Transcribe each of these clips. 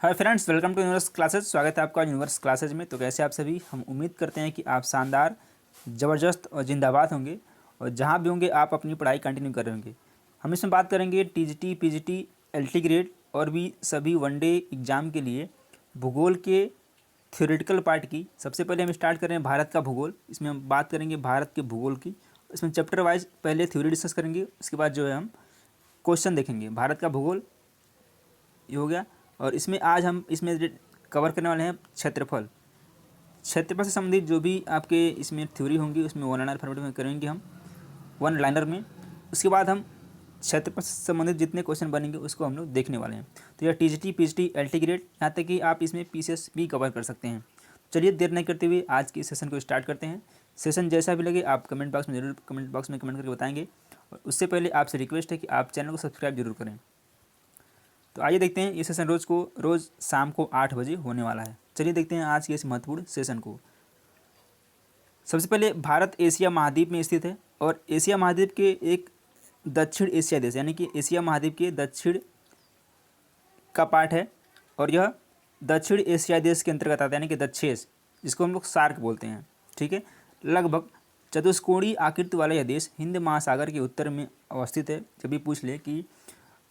Hi friends, welcome to Universe Classes. स्वागत है आपका यूनिवर्स क्लासेज में। तो कैसे आप सभी, हम उम्मीद करते हैं कि आप शानदार, ज़बरदस्त और जिंदाबाद होंगे और जहां भी होंगे आप अपनी पढ़ाई कंटिन्यू कर रहे होंगे। हम इसमें बात करेंगे टीजीटी, पीजीटी, एलटी ग्रेड और भी सभी वनडे एग्ज़ाम के लिए भूगोल के थ्योरेटिकल पार्ट की। सबसे पहले हम स्टार्ट कर रहे हैं भारत का भूगोल। इसमें हम बात करेंगे भारत के भूगोल की। इसमें चैप्टर वाइज पहले थ्योरी डिस्कस करेंगे, उसके बाद जो है हम क्वेश्चन देखेंगे। भारत का भूगोल ये हो गया। और इसमें आज हम इसमें कवर करने वाले हैं क्षेत्रफल। क्षेत्रफल से संबंधित जो भी आपके इसमें थ्योरी होंगी उसमें वन लाइनर फॉर्मेट में करेंगे हम, वन लाइनर में। उसके बाद हम क्षेत्रफल से संबंधित जितने क्वेश्चन बनेंगे उसको हम लोग देखने वाले हैं। तो यह टीजीटी, पीजीटी, एलटी ग्रेड, यहाँ तक कि आप इसमें पीसीएस भी कवर कर सकते हैं। चलिए देर नहीं करते हुए आज के सेशन को स्टार्ट करते हैं। सेशन जैसा भी लगे आप कमेंट बॉक्स में जरूर कमेंट करके बताएंगे। और उससे पहले आपसे रिक्वेस्ट है कि आप चैनल को सब्सक्राइब जरूर करें। तो आइए देखते हैं ये सेशन रोज़ शाम को 8 बजे होने वाला है। चलिए देखते हैं आज के इस महत्वपूर्ण सेशन को। सबसे पहले भारत एशिया महाद्वीप में स्थित है और एशिया महाद्वीप के एक दक्षिण एशिया देश, यानी कि एशिया महाद्वीप के दक्षिण का पार्ट है और यह दक्षिण एशिया देश के अंतर्गत आता है, यानी कि दक्षेश, जिसको हम लोग सार्क बोलते हैं। ठीक है, लगभग चतुष्कोणीय आकृति वाला यह देश हिंद महासागर के उत्तर में अवस्थित है। जब भी पूछ ले कि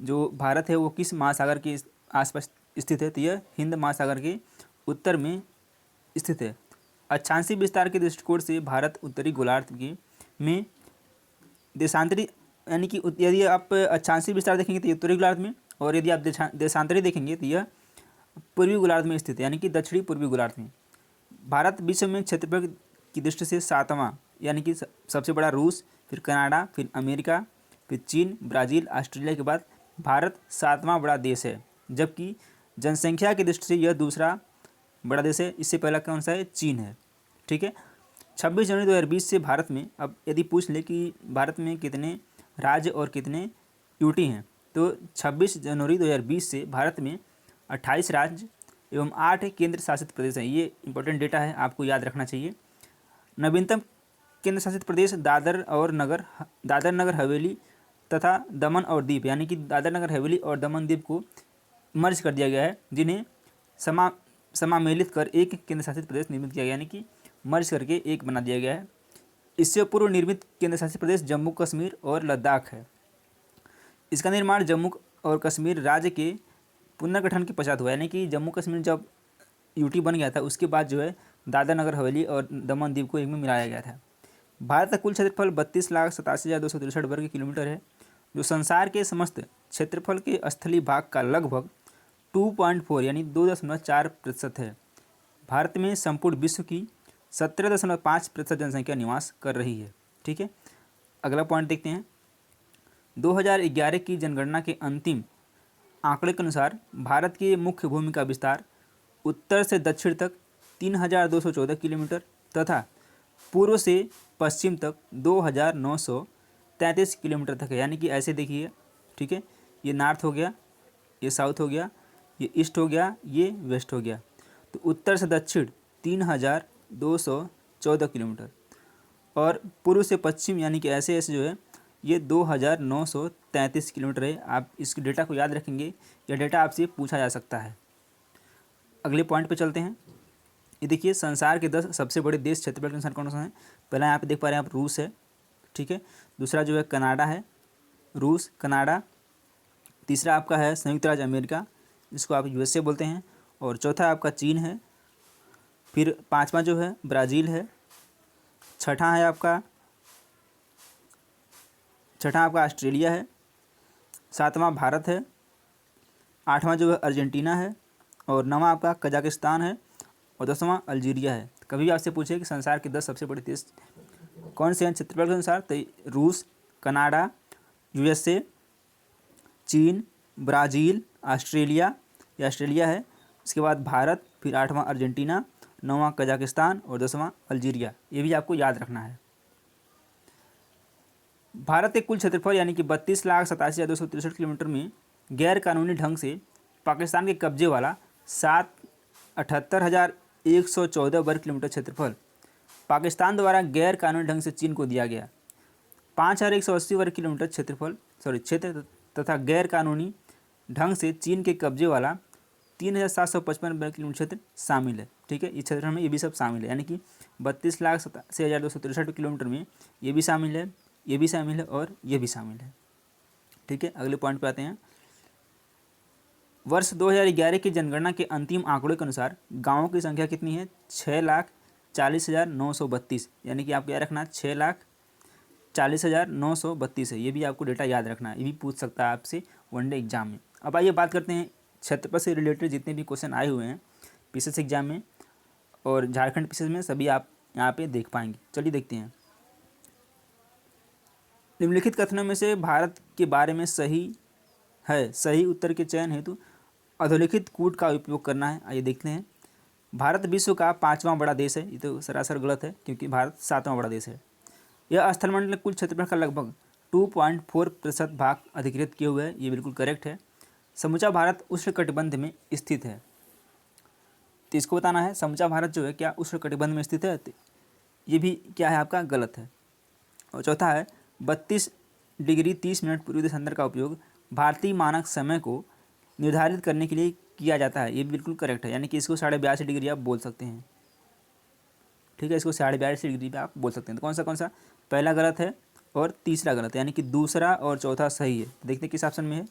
जो भारत है वो किस महासागर के आसपास स्थित है, तो यह हिंद महासागर के उत्तर में स्थित है। अक्षांशीय विस्तार के दृष्टिकोण से भारत उत्तरी गोलार्ध के में देशांतरी, यानी कि यदि आप अक्षांशीय विस्तार देखेंगे तो ये उत्तरी गोलार्ध में, और यदि आप देशांतरी देखेंगे तो यह पूर्वी गोलार्ध में स्थित है, यानी कि दक्षिणी पूर्वी गोलार्ध में। भारत विश्व में क्षेत्रफल की दृष्टि से 7वां, यानी कि सबसे बड़ा रूस, फिर कनाडा, फिर अमेरिका, फिर चीन, ब्राज़ील, ऑस्ट्रेलिया के बाद भारत 7वां बड़ा देश है। जबकि जनसंख्या की दृष्टि से यह दूसरा बड़ा देश है। इससे पहला कौन सा है? चीन है। ठीक है, 26 जनवरी 2020 से भारत में, अब यदि पूछ ले कि भारत में कितने राज्य और कितने यूटी हैं, तो 26 जनवरी 2020 से भारत में 28 राज्य एवं 8 केंद्र शासित प्रदेश हैं। ये इंपॉर्टेंट डेटा है, आपको याद रखना चाहिए। नवीनतम केंद्र शासित प्रदेश दादर नगर हवेली तथा दमन और दीप, यानी कि दादर नगर हवेली और दमन द्वीप को मर्ज कर दिया गया है, जिन्हें समामेलित कर एक केंद्र शासित प्रदेश निर्मित किया गया, यानी कि मर्ज करके एक बना दिया गया है। इससे पूर्व निर्मित केंद्र शासित प्रदेश जम्मू कश्मीर और लद्दाख है। इसका निर्माण जम्मू और कश्मीर राज्य के पुनर्गठन के पश्चात हुआ, यानी कि जम्मू कश्मीर जब यूटी बन गया था उसके बाद जो है दादर नगर हवेली और दमन द्वीप को एक में मिलाया गया था। भारत का कुल क्षेत्रफल 32,87,263 वर्ग किलोमीटर है, जो संसार के समस्त क्षेत्रफल के स्थलीय भाग का लगभग 2.4 यानी 2.4% है। भारत में संपूर्ण विश्व की 17.5% जनसंख्या निवास कर रही है। ठीक है, अगला पॉइंट देखते हैं। 2011 की जनगणना के अंतिम आंकड़े के अनुसार भारत की मुख्य भूमि का विस्तार उत्तर से दक्षिण तक 3,214 किलोमीटर तथा पूर्व से पश्चिम तक 2,933 किलोमीटर तक है, यानी कि ऐसे देखिए। ठीक है, ये नॉर्थ हो गया, ये साउथ हो गया, ये ईस्ट हो गया, ये वेस्ट हो गया। तो उत्तर से दक्षिण 3,214 किलोमीटर और पूर्व से पश्चिम, यानी कि ऐसे ऐसे जो है ये 2,933 किलोमीटर है। आप इस डेटा को याद रखेंगे, यह डेटा आपसे पूछा जा सकता है। अगले पॉइंट पे चलते हैं। ये देखिए, संसार के 10 सबसे बड़े देश क्षेत्रफल के अनुसार कौन सा है। पहला यहाँ पे देख पा रहे हैं आप, रूस है। ठीक है, दूसरा जो है कनाडा है, रूस, कनाडा। तीसरा आपका है संयुक्त राज्य अमेरिका, जिसको आप यूएसए बोलते हैं। और चौथा आपका चीन है। फिर पाँचवा जो है ब्राज़ील है। छठा आपका ऑस्ट्रेलिया है। सातवां भारत है। आठवां जो है अर्जेंटीना है। और नौवां आपका कजाकिस्तान है। और 10वां अल्जीरिया है। कभी भी आपसे पूछे कि संसार के 10 सबसे बड़े देश कौन से हैं क्षेत्रफल के अनुसार, तो रूस, कनाडा, यूएसए, चीन, ब्राज़ील, ऑस्ट्रेलिया, या ऑस्ट्रेलिया है। उसके बाद भारत, फिर 8वां अर्जेंटीना, 9वां कजाकिस्तान और 10वां अल्जीरिया। ये भी आपको याद रखना है। भारत के कुल क्षेत्रफल यानी कि 32,87,263 किलोमीटर में गैर कानूनी ढंग से पाकिस्तान के कब्जे वाला 78,114 वर्ग किलोमीटर क्षेत्रफल पाकिस्तान द्वारा गैर कानूनी ढंग से चीन को दिया गया। 5,180 वर्ग किलोमीटर क्षेत्र तथा गैर कानूनी ढंग से चीन के कब्जे वाला 3,755 वर्ग किलोमीटर क्षेत्र शामिल है। ठीक है, इस क्षेत्र में ये भी सब शामिल है, यानी कि 32,87,263 किलोमीटर में ये भी शामिल है, ये भी शामिल है और ये भी शामिल है। ठीक है, अगले पॉइंट पे आते हैं। वर्ष 2011 की जनगणना के अंतिम आंकड़ों के अनुसार गाँवों की संख्या कितनी है? 6,40,932, यानी कि आपको क्या रखना है? 6,40,932 है। ये भी आपको डेटा याद रखना है, ये भी पूछ सकता है आपसे वनडे एग्जाम में। अब आइए बात करते हैं क्षेत्रफल से रिलेटेड जितने भी क्वेश्चन आए हुए हैं पीसीएस एग्जाम में और झारखंड पीसीएस में, सभी आप यहाँ पे देख पाएंगे। चलिए देखते हैं। निम्नलिखित कथनों में से भारत के बारे में सही है? सही उत्तर के चयन हेतु अधोलिखित कूट का उपयोग करना है। आइए देखते हैं। भारत विश्व का 5वां बड़ा देश है, ये तो सरासर गलत है क्योंकि भारत 7वां बड़ा देश है। यह स्थलमंडल कुल क्षेत्रफल का लगभग 2.4% भाग अधिकृत किए हुए है, ये बिल्कुल करेक्ट है। समूचा भारत उष्णकटिबंध में स्थित है, तो इसको बताना है समूचा भारत जो है क्या उष्णकटिबंध में स्थित है, तो ये भी क्या है आपका? गलत है। और चौथा है 32 डिग्री 30 मिनट पूर्वी देशांतर का उपयोग भारतीय मानक समय को निर्धारित करने के लिए किया जाता है, ये भी बिल्कुल करेक्ट है, यानी कि इसको 82.5 डिग्री आप बोल सकते हैं। ठीक है, इसको 82.5 डिग्री पे आप बोल सकते हैं। तो कौन सा? पहला गलत है और तीसरा गलत है, यानी कि दूसरा और चौथा सही है। देखते हैं किस ऑप्शन में है,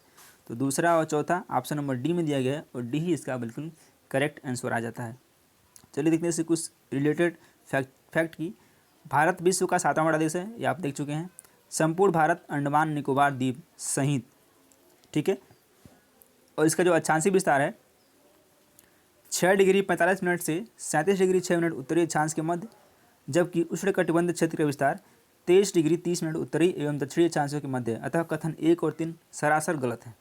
तो दूसरा और चौथा ऑप्शन नंबर डी में दिया गया है और डी ही इसका बिल्कुल करेक्ट आंसर आ जाता है। चलिए देखते हैं इससे कुछ रिलेटेड फैक्ट की। भारत विश्व का 7वां बड़ा देश है, ये आप देख चुके हैं। संपूर्ण भारत अंडमान निकोबार द्वीप सहित, ठीक है, और इसका जो अक्षांशीय विस्तार है 6 डिग्री 45 मिनट से 37 डिग्री 6 मिनट उत्तरी अक्षांश के मध्य, जबकि उष्णकटिबंध क्षेत्र का विस्तार 23 डिग्री 30 मिनट उत्तरी एवं दक्षिणी अक्षांशों के मध्य है। अतः कथन 1 और 3 सरासर गलत है।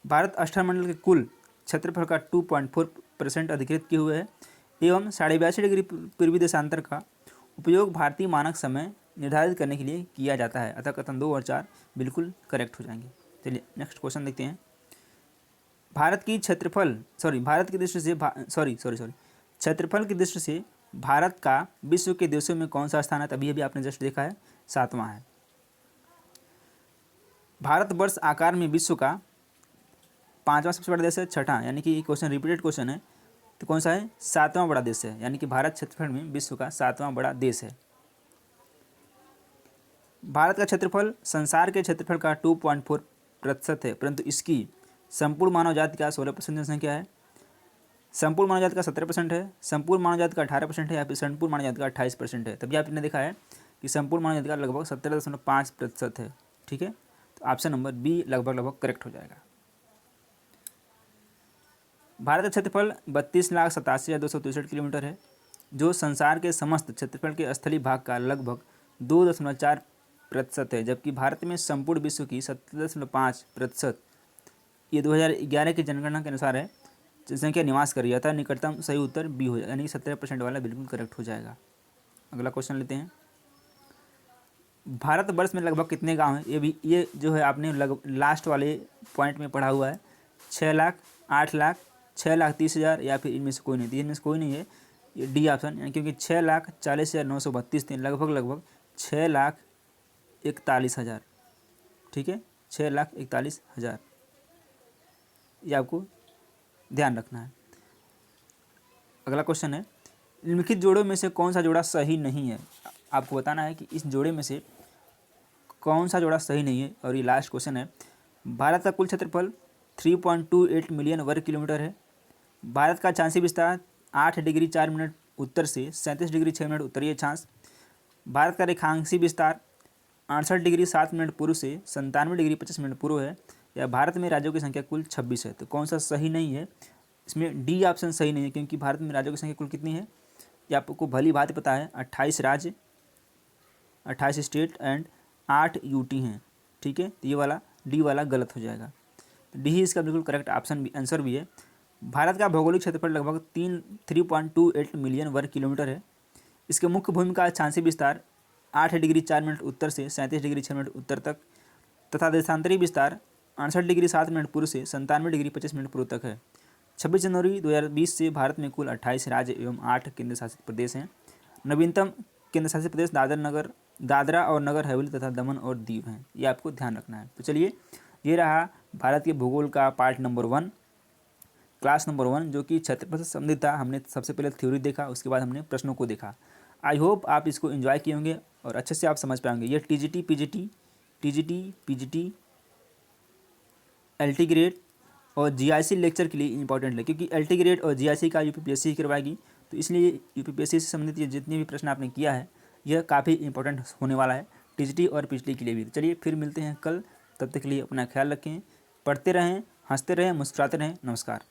भारत अष्टमंडल के कुल क्षेत्रफल का 2.4% अधिकृत किए हुए है एवं 82.5 डिग्री पूर्वी देशांतर का उपयोग भारतीय मानक समय निर्धारित करने के लिए किया जाता है। अतः कथन 2 और 4 बिल्कुल करेक्ट हो जाएंगे। चलिए नेक्स्ट क्वेश्चन देखते हैं। भारत की क्षेत्रफल की दृष्टि से भारत का विश्व के देशों में कौन सा स्थान है? तभी अभी आपने जस्ट देखा है 7वां है। भारतवर्ष आकार में विश्व का 5वां सबसे बड़ा देश है, छठा, यानी कि क्वेश्चन रिपीटेड क्वेश्चन है, तो कौन सा है? 7वां बड़ा देश है, यानी कि भारत क्षेत्रफल में विश्व का 7वां बड़ा देश है। भारत का क्षेत्रफल संसार के क्षेत्रफल का 2.4% है, परंतु इसकी संपूर्ण मानव जाति का 16% जनसंख्या है, संपूर्ण मानव जाति का 17% है, संपूर्ण मानव जाति का 18% है या फिर संपूर्ण मानव जाति का 28% है। तभी आपने देखा है कि संपूर्ण मानव जाति का लगभग 17.5% है। ठीक है, तो ऑप्शन नंबर बी लगभग करेक्ट हो जाएगा। भारत का क्षेत्रफल 32,87,263 किलोमीटर है, जो संसार के समस्त क्षेत्रफल के स्थलीय भाग का लगभग 2.4% है, जबकि भारत में संपूर्ण विश्व की 17.5%, ये 2011 की जनगणना के अनुसार है, जनसंख्या निवास कर रही है। था निकटतम सही उत्तर बी हो जाएगा, यानी 17% वाला बिल्कुल करेक्ट हो जाएगा। अगला क्वेश्चन लेते हैं। भारतवर्ष में लगभग कितने गांव हैं? ये जो है आपने लास्ट वाले पॉइंट में पढ़ा हुआ है, 6 लाख, 8 लाख, 6,30,000 या फिर इनमें से कोई नहीं। इनमें से कोई नहीं है, ये डी ऑप्शन, यानी क्योंकि 6,40,932 थे, लगभग 6,41,000। ठीक है, 6,41,000, ये आपको ध्यान रखना है। अगला क्वेश्चन है, निम्नलिखित जोड़ों में से कौन सा जोड़ा सही नहीं है? आपको बताना है कि इस जोड़े में से कौन सा जोड़ा सही नहीं है, और ये लास्ट क्वेश्चन है। भारत का कुल क्षेत्रफल 3.28 मिलियन वर्ग किलोमीटर है। भारत का अक्षांशीय विस्तार 8 डिग्री 4 मिनट उत्तर से 37 डिग्री 6 मिनट उत्तरी अक्षांश। भारत का रेखांशीय विस्तार 68 डिग्री 7 मिनट पूर्व से 97 डिग्री 25 मिनट पूर्व है। या भारत में राज्यों की संख्या कुल 26 है। तो कौन सा सही नहीं है? इसमें डी ऑप्शन सही नहीं है, क्योंकि भारत में राज्यों की संख्या कुल कितनी है ये आपको भली भांति पता है, 28 राज्य, 28 स्टेट एंड 8 यूटी हैं। ठीक है, तो ये वाला डी वाला गलत हो जाएगा। तो डी ही इसका बिल्कुल करेक्ट ऑप्शन भी आंसर भी है। भारत का भौगोलिक क्षेत्रफल लगभग 3.28 मिलियन वर्ग किलोमीटर है। इसके मुख्य भूमि का अक्षांशीय विस्तार 8 डिग्री 4 मिनट उत्तर से 37 डिग्री 6 मिनट उत्तर तक तथा देशांतरी विस्तार 68 डिग्री 7 मिनट पूर्व से 97 डिग्री 25 मिनट पूर्व तक है। 26 जनवरी 2020 से भारत में कुल 28 राज्य एवं 8 केंद्र शासित प्रदेश हैं। नवीनतम केंद्र शासित प्रदेश दादरा और नगर हवेली तथा दमन और दीव हैं। ये आपको ध्यान रखना है। तो चलिए, ये रहा भारत के भूगोल का पार्ट नंबर 1। क्लास नंबर 1 जो कि क्षेत्रफल से संबंधित था। हमने सबसे पहले थ्योरी देखा, उसके बाद हमने प्रश्नों को देखा। आई होप आप इसको एंजॉय किए होंगे और अच्छे से आप समझ पाएंगे। ये टीजीटी, एलटी ग्रेड और जीआईसी लेक्चर के लिए इंपॉर्टेंट है, क्योंकि एलटी ग्रेड और जीआईसी का यूपीपीएससी ही करवाएगी। तो इसलिए यूपीपीएससी से संबंधित ये जितने भी प्रश्न आपने किया है यह काफ़ी इंपॉर्टेंट होने वाला है टीजीटी और पीजीटी के लिए भी। चलिए फिर मिलते हैं कल, तब तक के लिए अपना ख्याल रखें, पढ़ते रहें, हंसते रहें, मुस्कुराते रहें। नमस्कार।